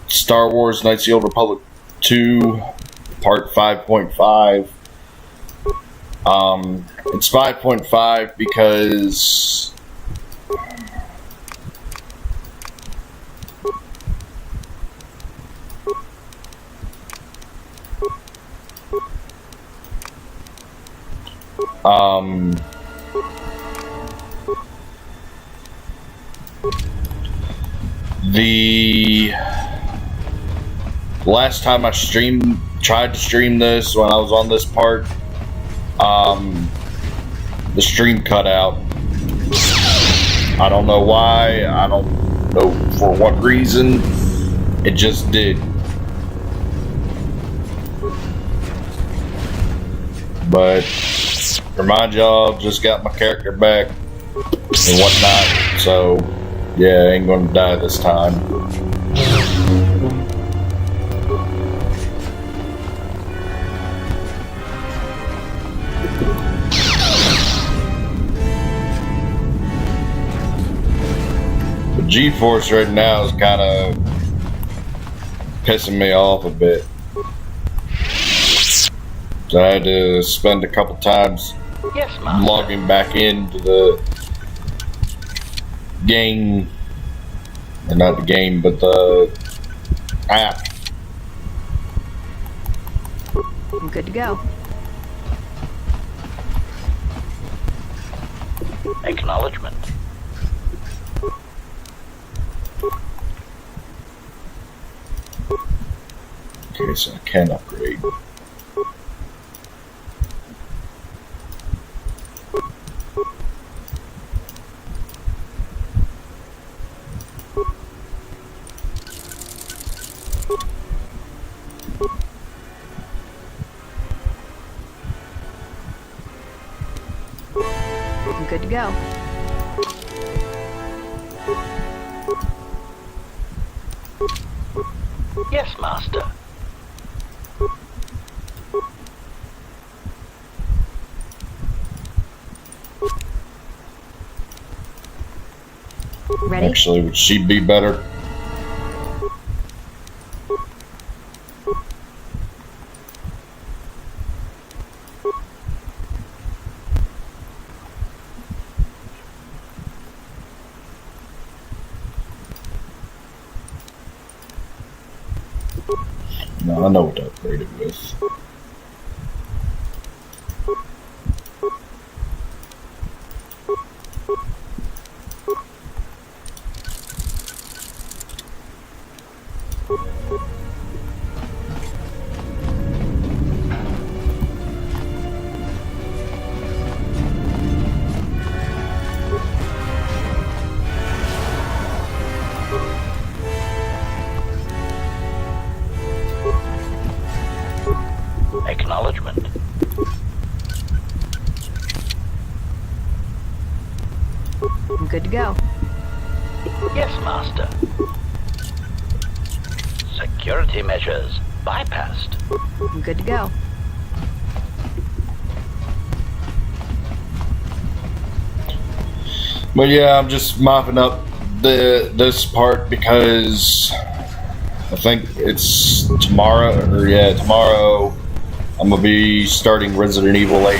Star Wars Knights of the Old Republic 2 Part 5.5. It's 5.5 because the last time I tried to stream this, when I was on this part, the stream cut out. I don't know why, I don't know for what reason, it just did. But remind y'all, just got my character back and whatnot, so yeah, I ain't gonna die this time. The GeForce right now is kind of pissing me off a bit. So I had to spend a couple times logging back into the game, or not the game, but the app. I'm good to go. Acknowledgement. Okay, so I can upgrade. I'm good to go. Yes, Master. Ready? Actually, would she be better? No, I know what to upgrade it with. Acknowledgement. I'm good to go. Yes, Master. Security measures bypassed. I'm good to go. But yeah, I'm just mopping up this part because I think it's tomorrow, or yeah, tomorrow I'm gonna be starting Resident Evil 8.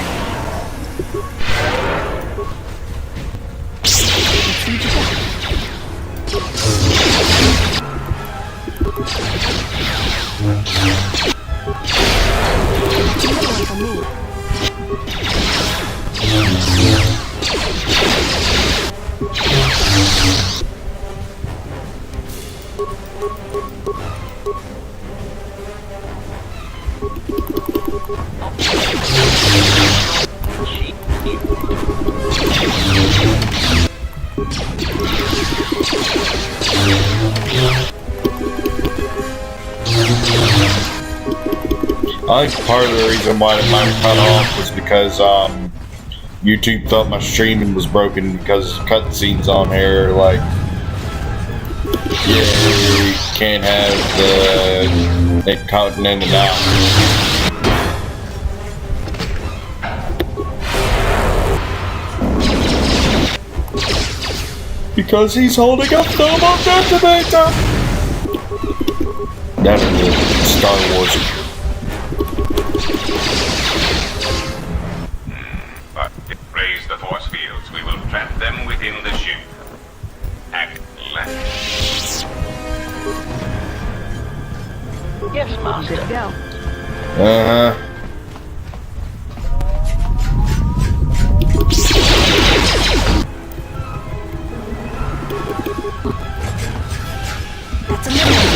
I think part of the reason why it might cut off was because YouTube thought my streaming was broken because cutscenes on here, like, yeah, you can't have it cutting in and out. Because he's holding a thermal detonator! That's in Star Wars. But raise the force fields. We will trap them within the ship. Act left. Yes, Good Master. to go. Uh-huh. That's a minute.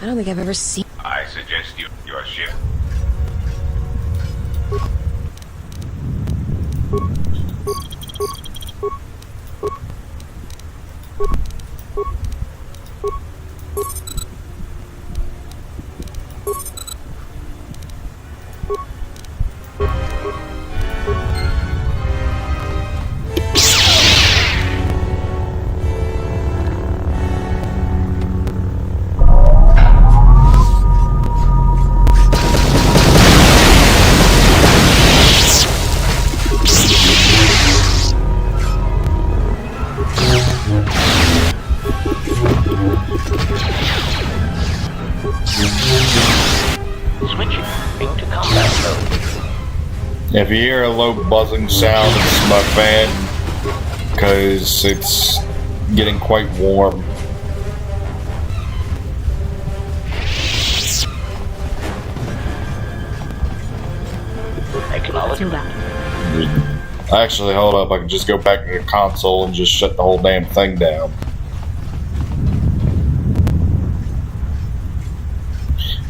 I don't think I've ever seen. I suggest your ship. Switching into combat mode. If you hear a low buzzing sound, it's my fan. Because it's getting quite warm. Acknowledgement. Actually, hold up. I can just go back to the console and just shut the whole damn thing down.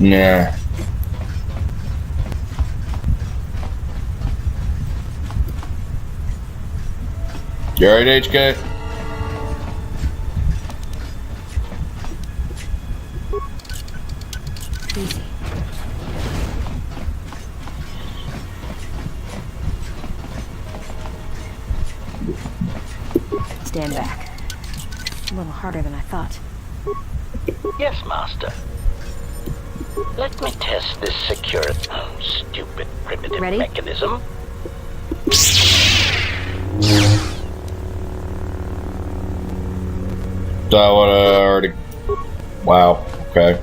Nah. You alright, HK? Easy. Stand back. A little harder than I thought. Yes, Master. Let me test this secure, stupid primitive Ready? mechanism. That would already. Wow. Okay.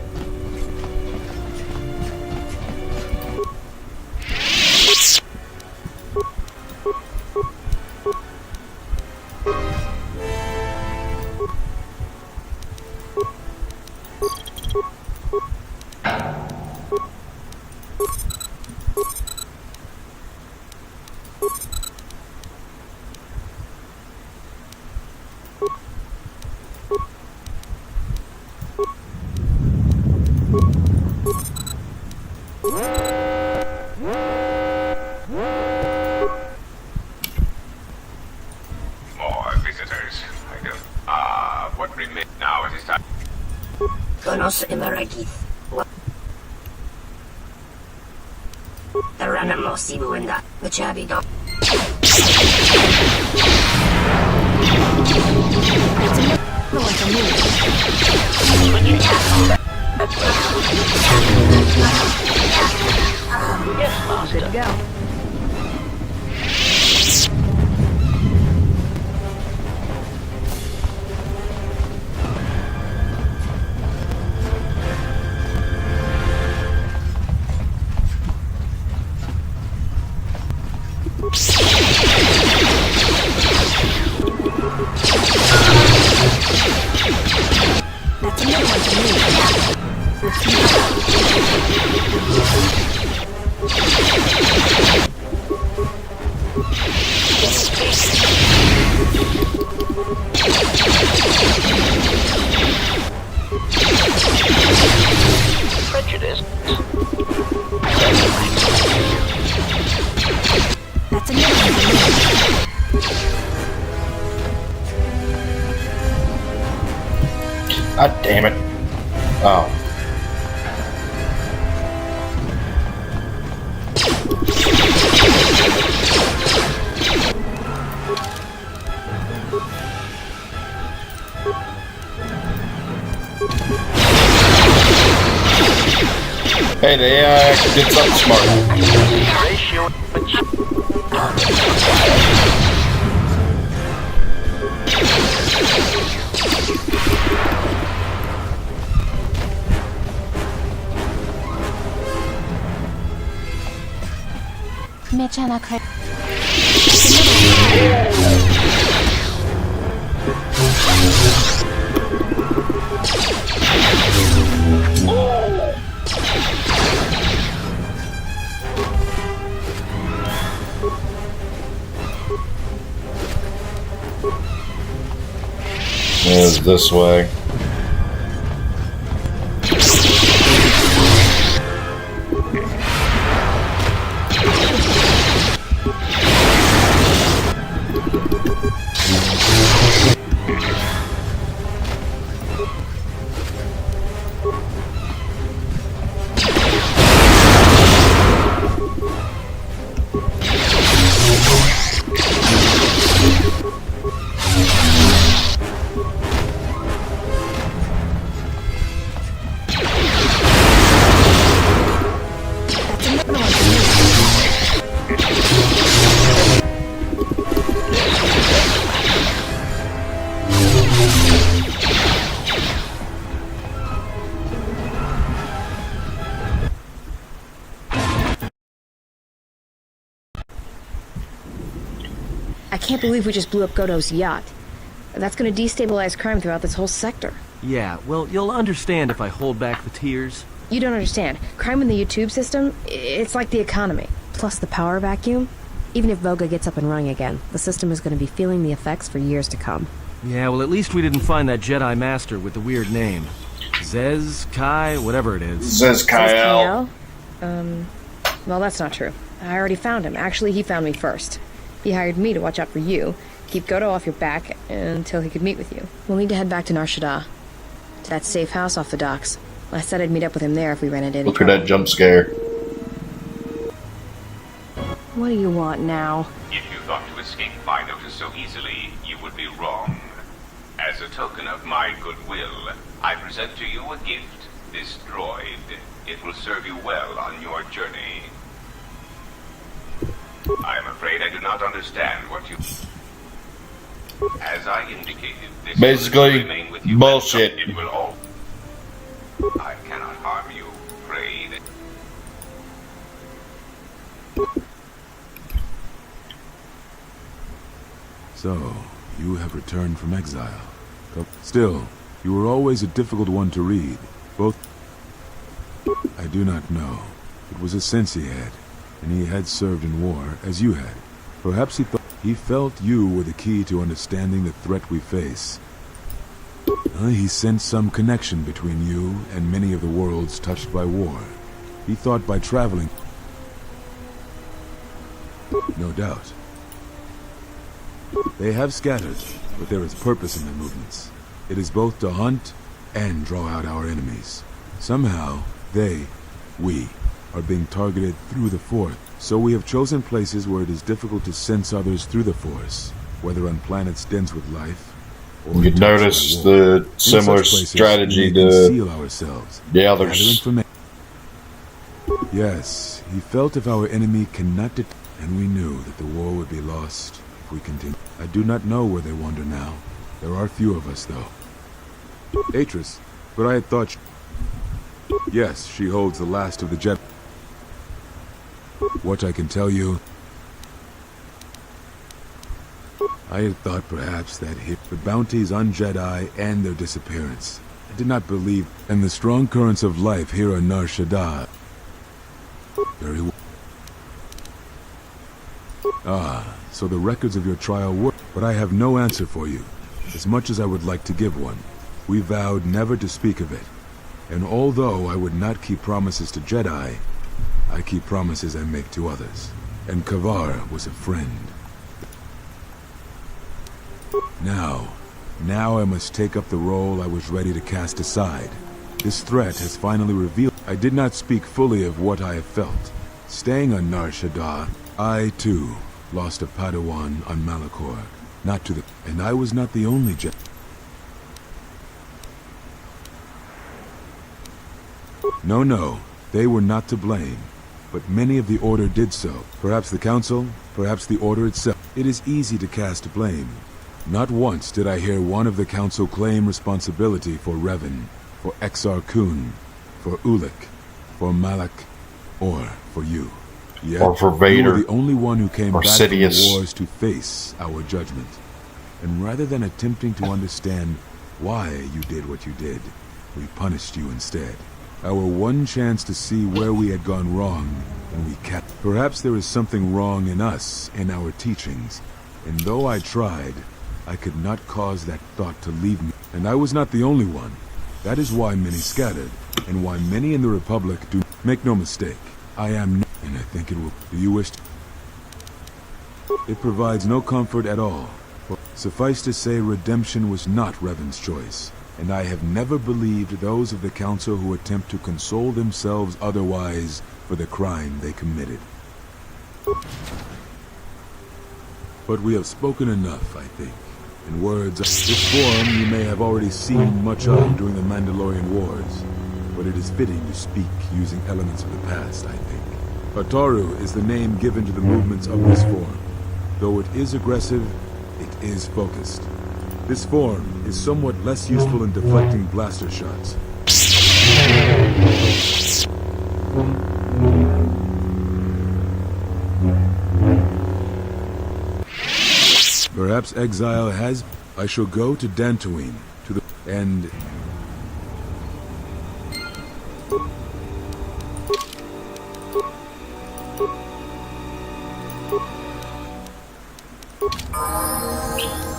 More visitors. I don't. What remains now? It is time. Conoce Maragith. Tarana mo si Buenda, Machabi do. No one can move. Yes, Master. Good to go. God damn it. Oh. Hey, the AI actually did something smart. Ratio. It's this way. I can't believe we just blew up Godo's yacht. That's gonna destabilize crime throughout this whole sector. Yeah, well, you'll understand if I hold back the tears. You don't understand. Crime in the YouTube system, it's like the economy. Plus the power vacuum. Even if Voga gets up and running again, the system is going to be feeling the effects for years to come. Yeah, well, at least we didn't find that Jedi Master with the weird name. Zez, Kai, whatever it is. Says Kyle. Well, that's not true. I already found him. Actually, he found me first. He hired me to watch out for you, keep Godo off your back, until he could meet with you. We'll need to head back to Nar Shaddaa, to that safe house off the docks. I said I'd meet up with him there if we ran into any Look at trouble. that jump scare. What do you want now? If you thought to escape my notice so easily, you would be wrong. As a token of my goodwill, I present to you a gift, this droid. It will serve you well on your journey. I am afraid I do not understand what you... As I indicated, this Basically, will remain with you. bullshit. It will all... I cannot harm you, pray that... So, you have returned from exile. Still, you were always a difficult one to read. Both... I do not know. It was a sense he had, and he had served in war, as you had. Perhaps he felt you were the key to understanding the threat we face. He sensed some connection between you and many of the worlds touched by war. He thought by traveling... No doubt. They have scattered, but there is purpose in their movements. It is both to hunt and draw out our enemies. Somehow, we, are being targeted through the Force. So we have chosen places where it is difficult to sense others through the Force, whether on planets dense with life, or You notice the similar strategy to conceal ourselves. the Gather others. information. Yes, he felt if our enemy cannot and we knew that the war would be lost if we continued. I do not know where they wander now. There are few of us, though. Atris, but I had thought... Yes, she holds the last of the Jedi. What I can tell you... I had thought perhaps that the bounties on Jedi and their disappearance. I did not believe... And the strong currents of life here on Nar Shaddaa. Very well. Ah, so the records of your trial were... But I have no answer for you, as much as I would like to give one. We vowed never to speak of it. And although I would not keep promises to Jedi, I keep promises I make to others. And Kavar was a friend. Now, Now I must take up the role I was ready to cast aside. This threat has finally revealed I did not speak fully of what I have felt. Staying on Nar Shaddaa, I, too, lost a Padawan on Malachor. Not to the... And I was not the only Jedi. No, they were not to blame. But many of the Order did so. Perhaps the Council, perhaps the Order itself. It is easy to cast blame. Not once did I hear one of the Council claim responsibility for Revan, for Exar Kun, for Ulik, for Malak, or for you. Yet, Or for Vader, you were the only one who came or back from the Sidious. wars to face our judgment. And rather than attempting to understand why you did what you did, we punished you instead. Our one chance to see where we had gone wrong, and we kept. Perhaps there is something wrong in us, in our teachings. And though I tried, I could not cause that thought to leave me. And I was not the only one. That is why many scattered, and why many in the Republic do. Make no mistake, I am no, and I think it will. Do you wish to? It provides no comfort at all. Suffice to say, redemption was not Revan's choice, and I have never believed those of the Council who attempt to console themselves otherwise for the crime they committed. But we have spoken enough, I think. In words, this forum you may have already seen much of during the Mandalorian Wars, but it is fitting to speak using elements of the past, I think. Ataru is the name given to the movements of this forum. Though it is aggressive, it is focused. This form is somewhat less useful in deflecting blaster shots. Perhaps exile has... I shall go to Dantooine, to the... and...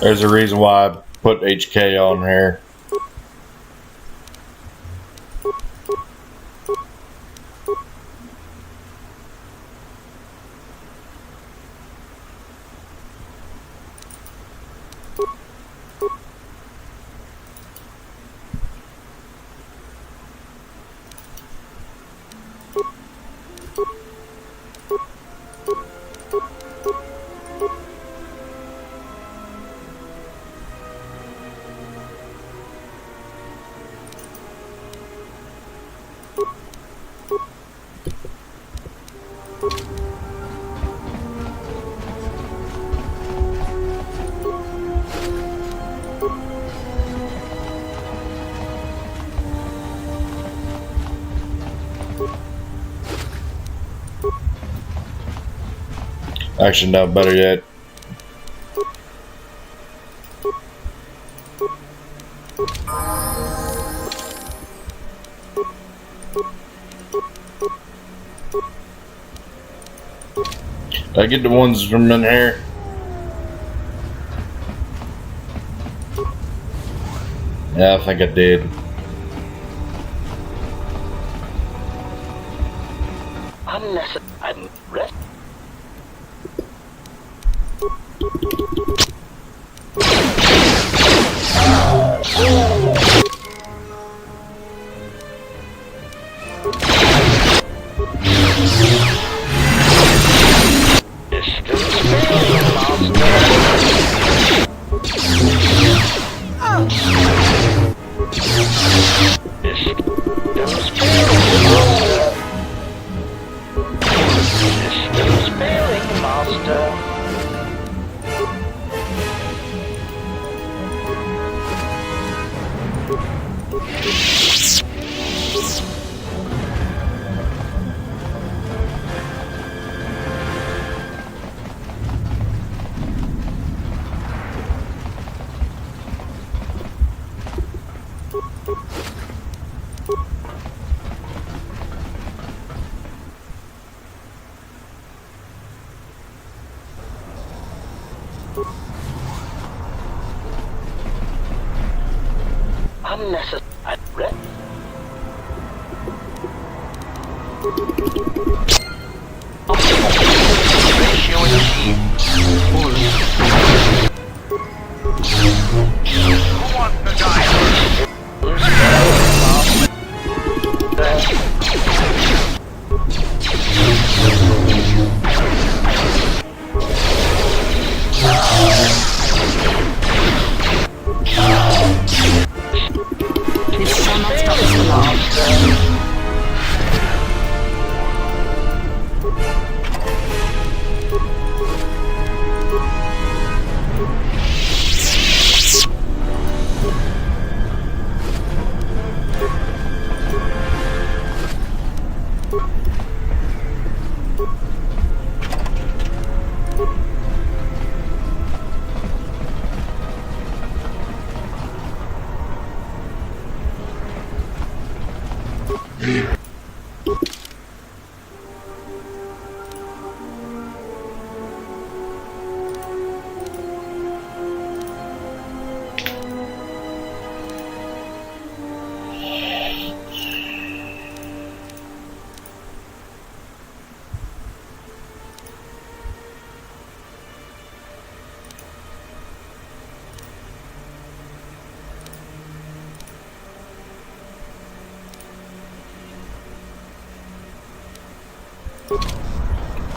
There's a reason why I put HK on here. Actually, no, better yet. Did I get the ones from in here? Yeah, I think I did. Unnecessary. I'm rest. Unnecessary. I'm ready. Ratio achieved.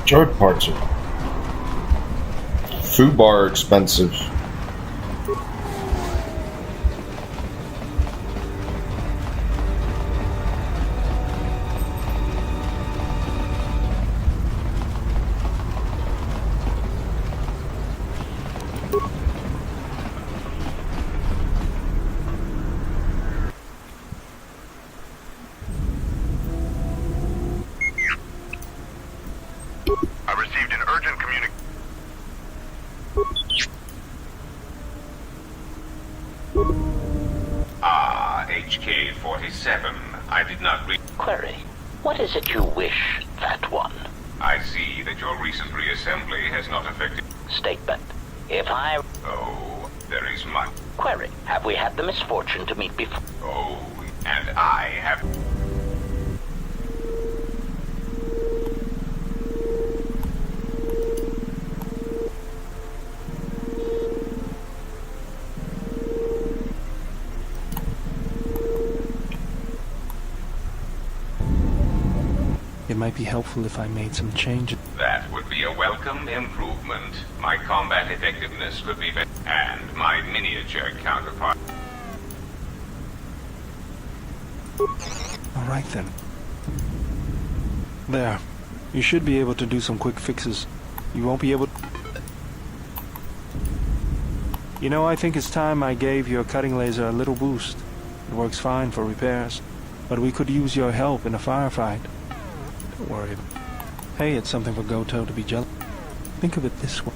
Droid parts are foobar expensive. I received an urgent communication. HK-47. I did not read. Query. What is it you wish, Fat One? I see that your recent reassembly has not affected. Statement. If I... Oh, there is much. Query. Have we had the misfortune to meet before? Oh, and I have. It might be helpful if I made some changes. That would be a welcome improvement. My combat effectiveness could be better, and my miniature counterpart. All right then. There. You should be able to do some quick fixes. You won't be able... You know, I think it's time I gave your cutting laser a little boost. It works fine for repairs. But we could use your help in a firefight. Don't worry. Hey, it's something for Goto to be jealous. Think of it this way.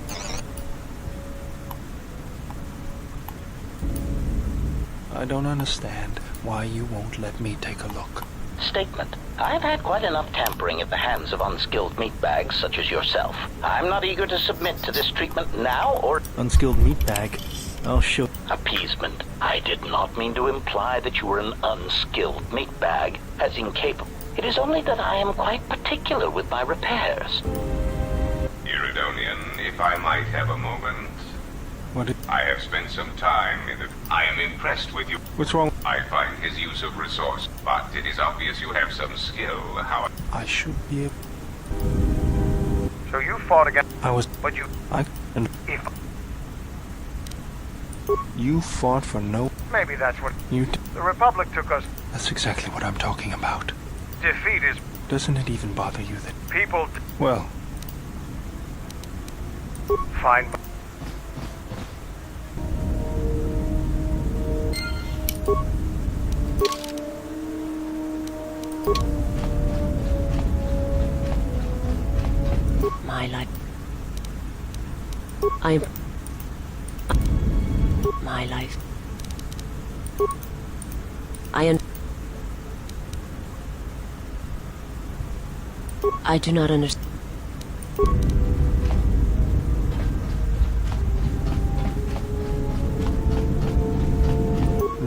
I don't understand why you won't let me take a look. Statement. I've had quite enough tampering at the hands of unskilled meatbags such as yourself. I'm not eager to submit to this treatment now or... Unskilled meatbag? I'll show... Appeasement. I did not mean to imply that you were an unskilled meatbag, as incapable. It is only that I am quite particular with my repairs. Iridonian, if I might have a moment. What? I have spent some time in the... I am impressed with you. What's wrong? I find his use of resource, but it is obvious you have some skill. How... I should be able... So you fought against... I was... But you... And... If... You fought for no... Maybe that's what... You... The Republic took us... That's exactly what I'm talking about. Defeat is... Doesn't it even bother you that... People... Well... Fine. My life. I'm... My life. I do not understand.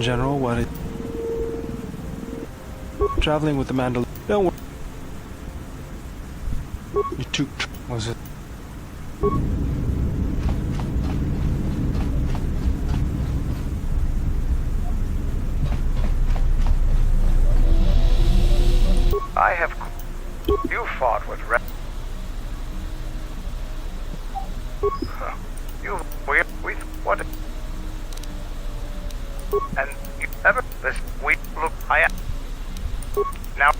General, what it... Traveling with the Mandal... Don't worry. You took... Was it... I have... You fought with You... We... What... And you ever... This... We... Look... I am... Now...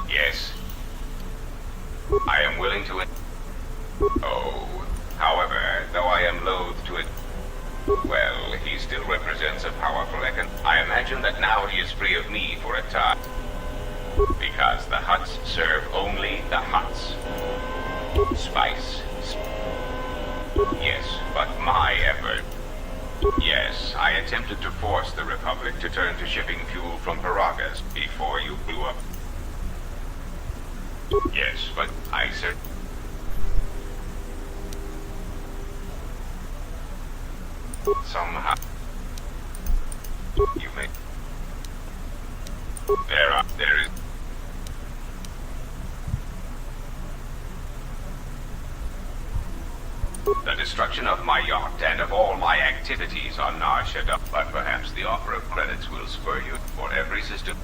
Yes. I am willing to... Oh. However, though I am loath to it... Well, he still represents a powerful econ... I imagine that now he is free of me for a time. Because the huts serve only the huts. Spice. Yes, but my effort... Yes, Yes, I attempted to force the Republic to turn to shipping fuel from Paragas before you blew up. Yes, but I said... Somehow... You may... There is... The destruction of my yacht and of all my activities on Nar Shaddaa. But perhaps the offer of credits will spur you for every system.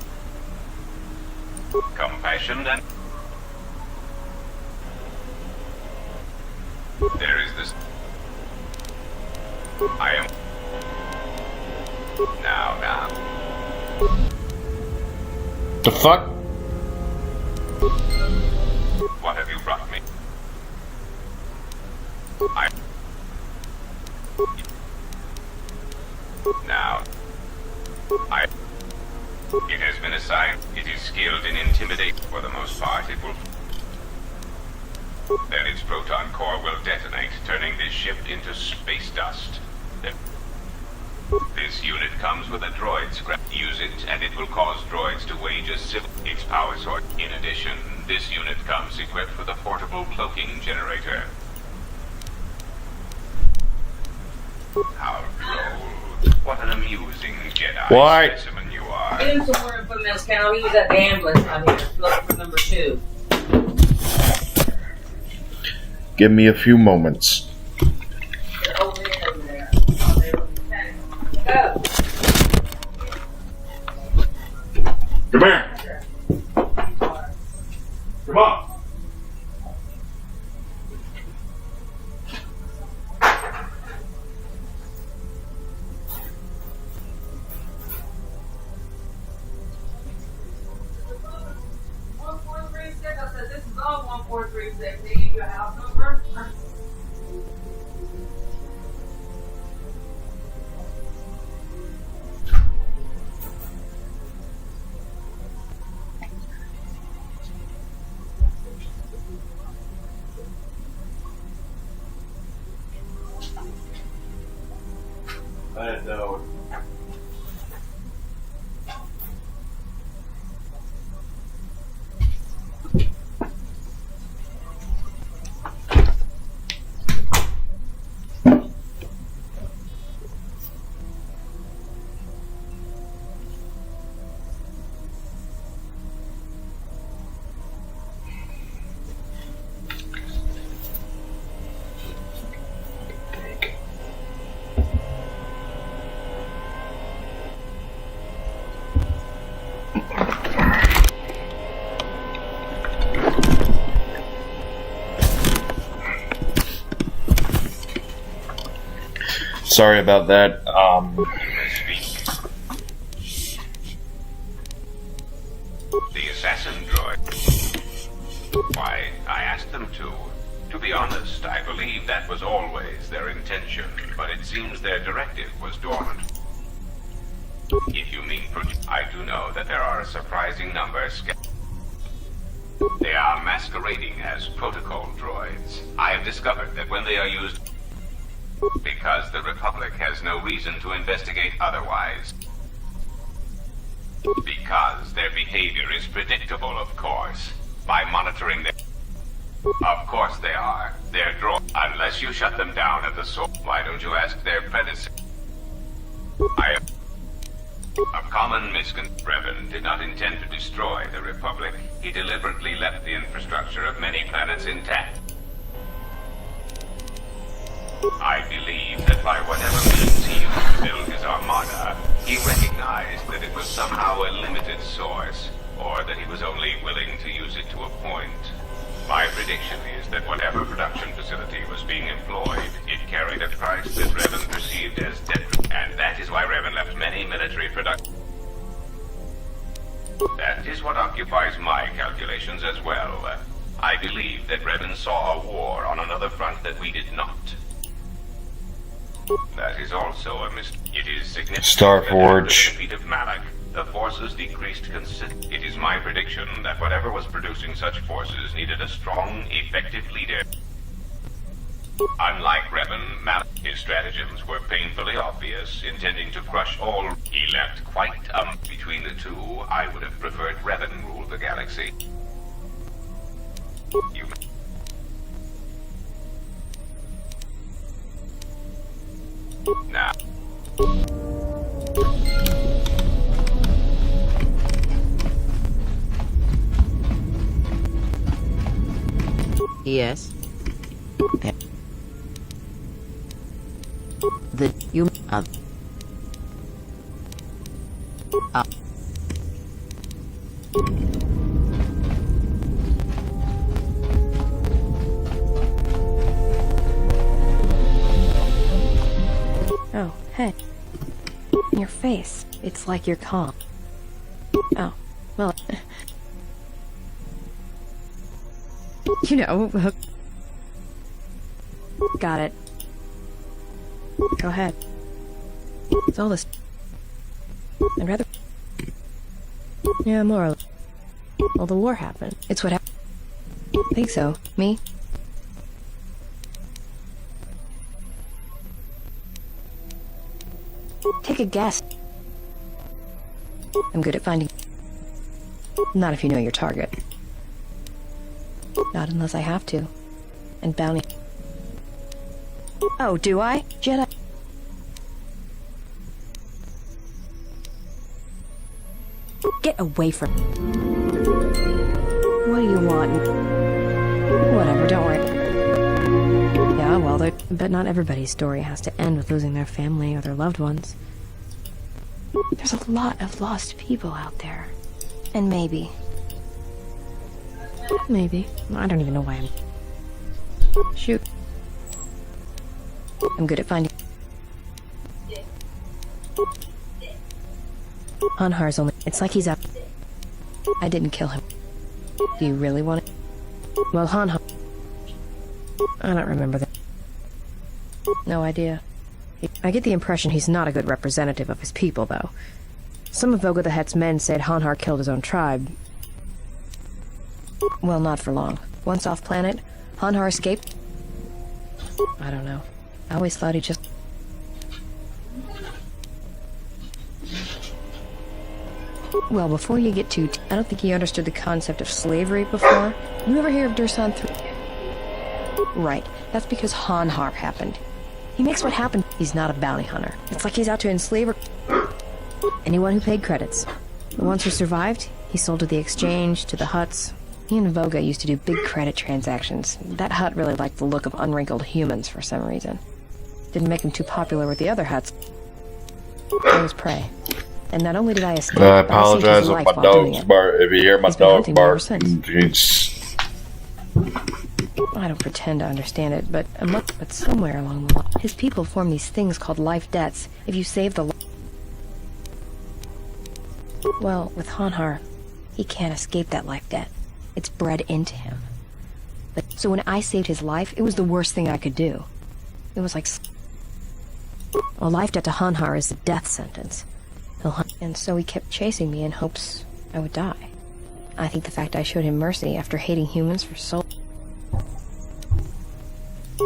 Compassion and... There is this... I am... Now. The fuck? What have you brought me? It has been assigned. It is skilled in intimidate. For the most part, it will... Then its proton core will detonate, turning this ship into space dust. This unit comes with a droid scrap. Use it, and it will cause droids to wage a civil... Its power source. In addition, this unit comes equipped with a portable cloaking generator. How droll. What an amusing Jedi specimen you are. Get him some more info, Miss County. We got the ambulance out here. Look for number 2. Give me a few moments. They're over there. Okay. Go. Come here. Come on. I said, this is all 1436. They give you a house number? I didn't know. Sorry about that. The assassin droid. Why, I asked them to. To be honest, I believe that was always their intention, but it seems their directive was dormant. If you mean I do know that there are a surprising number They are masquerading as protocol droids. I have discovered that when they are used because the Republic has no reason to investigate otherwise. Because their behavior is predictable, of course. By monitoring them. Of course they are. They're unless you shut them down at the source. Why don't you ask their predecessor? I am a common misconception. Revan did not intend to destroy the Republic. He deliberately left the infrastructure of many planets intact. I believe that by whatever means he used to build his armada, he recognized that it was somehow a limited source, or that he was only willing to use it to a point. My prediction is that whatever production facility was being employed, it carried a price that Revan perceived as detrimental, and that is why Revan left many military production. That is what occupies my calculations as well. I believe that Revan saw a war on another front that we did not. That is also a It is significant Starforge. That after the defeat of Malak, the forces decreased considerably. It is my prediction that whatever was producing such forces needed a strong, effective leader. Unlike Revan, his stratagems were painfully obvious, intending to crush all. He left quite between the two. I would have preferred Revan rule the galaxy. You. Now. Yes. The you Oh, hey. Your face. It's like you're calm. Oh, well. You know. Got it. Go ahead. It's all this. I'd rather. Yeah, more or less. Well, the war happened. It's what happened. Think so. Me? Take a guess. I'm good at finding. Not if you know your target. Not unless I have to. And bounty. Oh, do I? Jedi. Get away from me. What do you want? Whatever, don't worry. Yeah, well, but not everybody's story has to end with losing their family or their loved ones. There's a lot of lost people out there. And maybe. I don't even know why I'm... Shoot. I'm good at finding... Hanhar's only... It's like he's up. I didn't kill him. Do you really want it? Well, Hanhar... I don't remember that. No idea. I get the impression he's not a good representative of his people, though. Some of Voga the Hutt's men said Hanhar killed his own tribe. Well, not for long. Once off planet, Hanhar escaped. I don't know. I always thought he just... Well, before you get too... I don't think he understood the concept of slavery before. You ever hear of Dursan 3? Right. That's because Hanhar happened. He makes what happened. He's not a bounty hunter. It's like he's out to enslave anyone who paid credits. The ones who survived, he sold to the exchange, to the Hutts. He and Voga used to do big credit transactions. That Hutt really liked the look of unwrinkled humans for some reason. Didn't make him too popular with the other Hutts. I was prey. And not only did I escape, I apologize if my dog's bark. If you hear my dog bark, I don't pretend to understand it, but somewhere along the line, his people form these things called life debts. If you save the... Well, with Hanhar, he can't escape that life debt. It's bred into him. So when I saved his life, it was the worst thing I could do. It was like... A life debt to Hanhar is a death sentence. And so he kept chasing me in hopes I would die. I think the fact I showed him mercy after hating humans for so...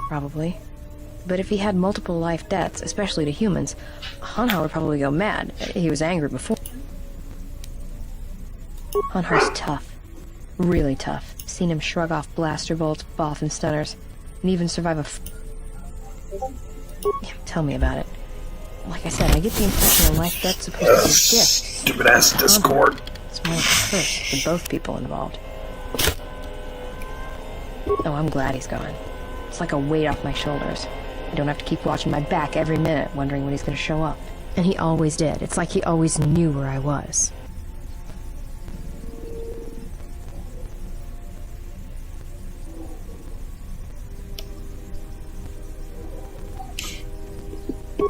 Probably. But if he had multiple life debts, especially to humans, Hanhar would probably go mad. He was angry before. Hanhar's tough. Really tough. Seen him shrug off blaster bolts, Boff and stunners, and even survive a yeah, tell me about it. Like I said, I get the impression a life debt's supposed to be a gift. Stupid ass Discord. It's more like a curse for both people involved. Oh, I'm glad he's gone. It's like a weight off my shoulders. I don't have to keep watching my back every minute, wondering when he's gonna show up. And he always did. It's like he always knew where I was.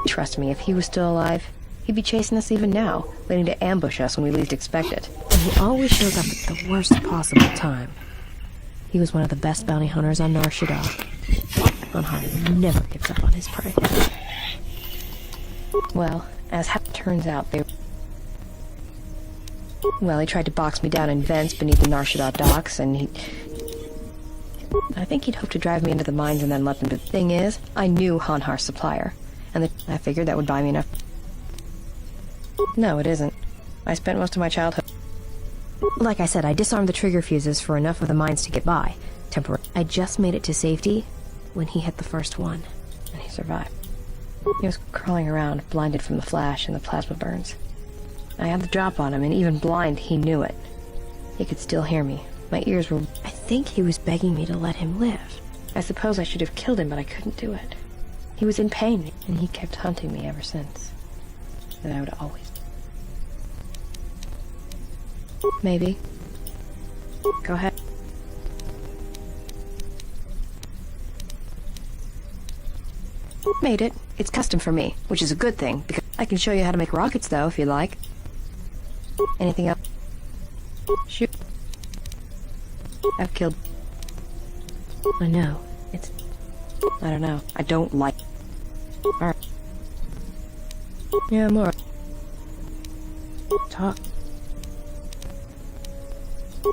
Trust me, if he was still alive, he'd be chasing us even now, waiting to ambush us when we least expect it. And he always shows up at the worst possible time. He was one of the best bounty hunters on Nar Shaddaa. Hanhar never gives up on his prey. Well, as turns out, Well, he tried to box me down in vents beneath the Nar Shaddaa docks, and I think he'd hoped to drive me into the mines and then let them do. The thing is, I knew Hanhar's supplier, and I figured that would buy me enough. No, it isn't. I spent most of my childhood. Like I said, I disarmed the trigger fuses for enough of the mines to get by. I just made it to safety when he hit the first one, and he survived. He was crawling around, blinded from the flash and the plasma burns. I had the drop on him, and even blind, he knew it. He could still hear me. My ears were... I think he was begging me to let him live. I suppose I should have killed him, but I couldn't do it. He was in pain, and he kept hunting me ever since. And I would always... Maybe. Go ahead. Made it. It's custom for me, which is a good thing, because I can show you how to make rockets, though, if you like. Anything else? Shoot. I've killed... I know. It's... I don't know. I don't like... Alright. Yeah, more. Talk.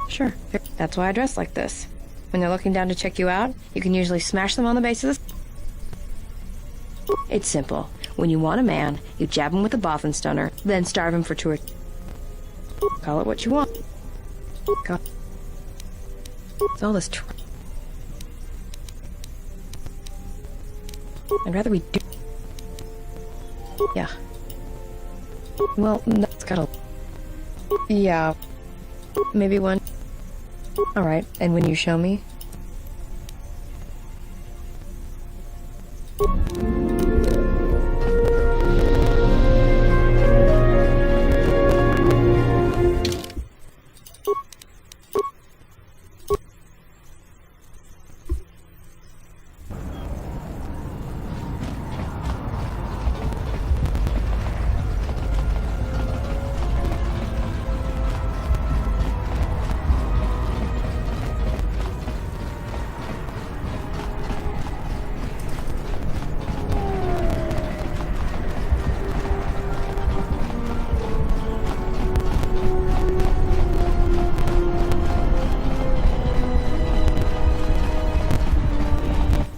Sure. That's why I dress like this. When they're looking down to check you out, you can usually smash them on the basis. It's simple. When you want a man, you jab him with a boffin stunner, then starve him for 2 or... Call it what you want. It's all this I'd rather we do... Yeah. Well, that's gotta... Yeah. Maybe one... Alright, and when you show me...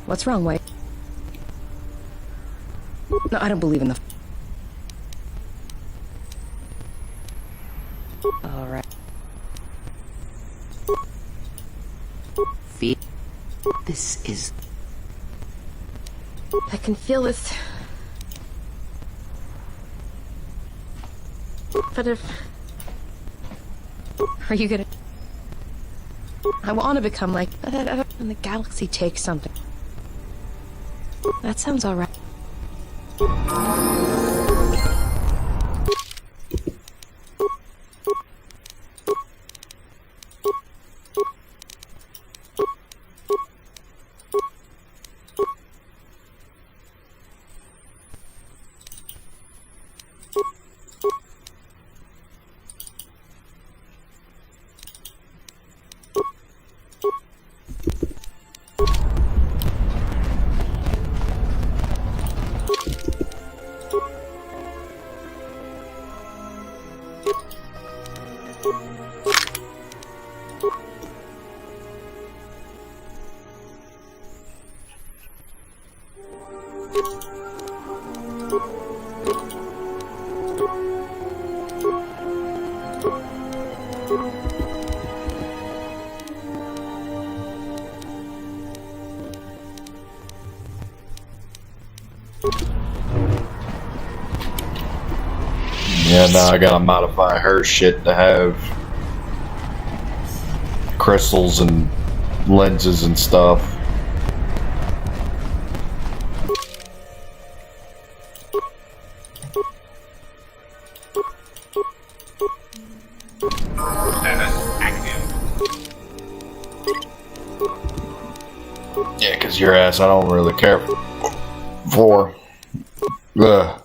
What's wrong, Wade? No, I don't believe in the... Alright. Feel. This is... I can feel this... But if... Are you gonna... I want to become like... And the galaxy takes something. That sounds alright. Yeah, now I gotta modify her shit to have crystals and lenses and stuff. Yeah, cause your ass I don't really care for. Ugh.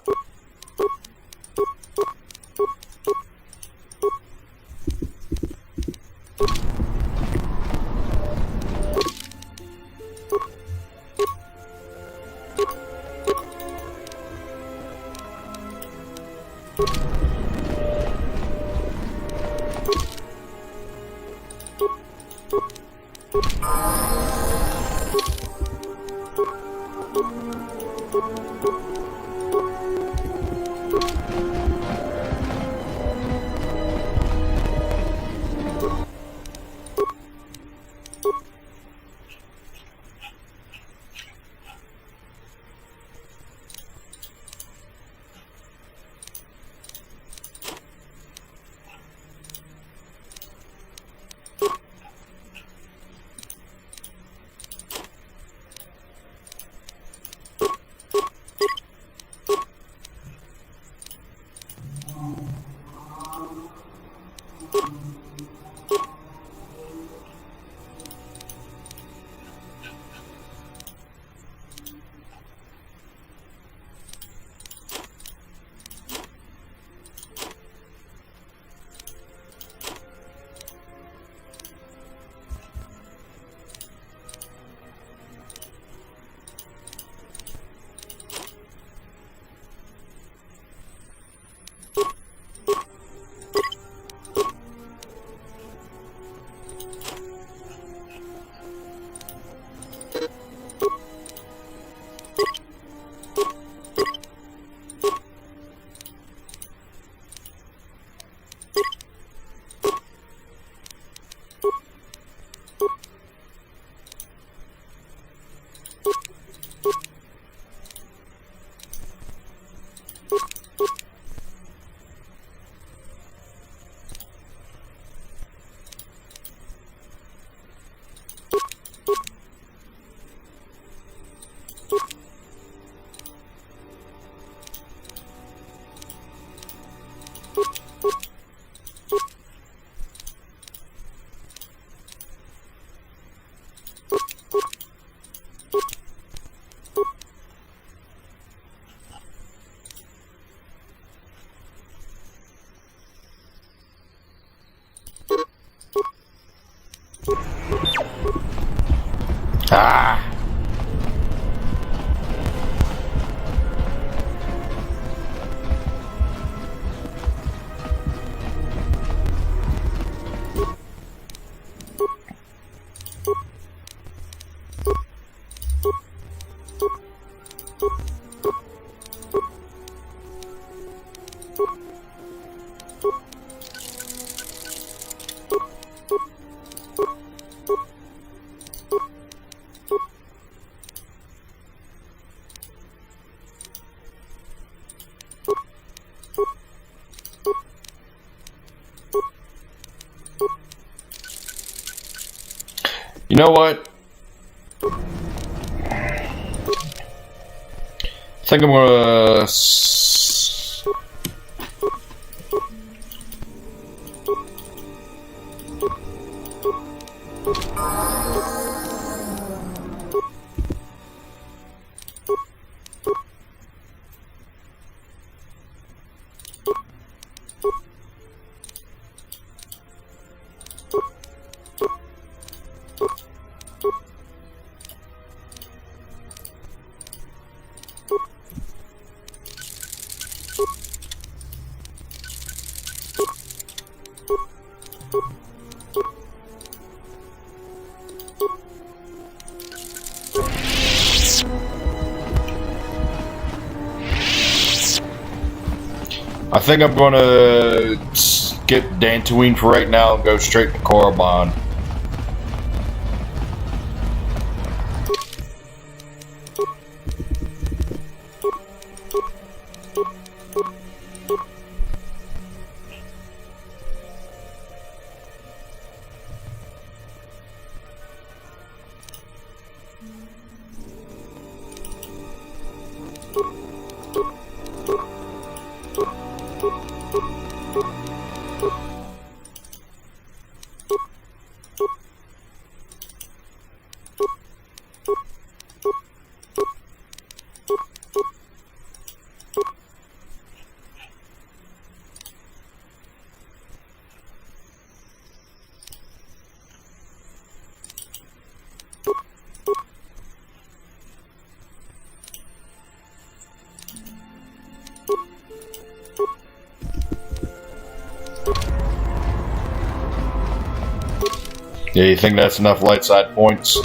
Ah! You know what? I think I'm gonna... I think I'm gonna skip Dantooine for right now and go straight to Korriban. Yeah, you think that's enough light side points?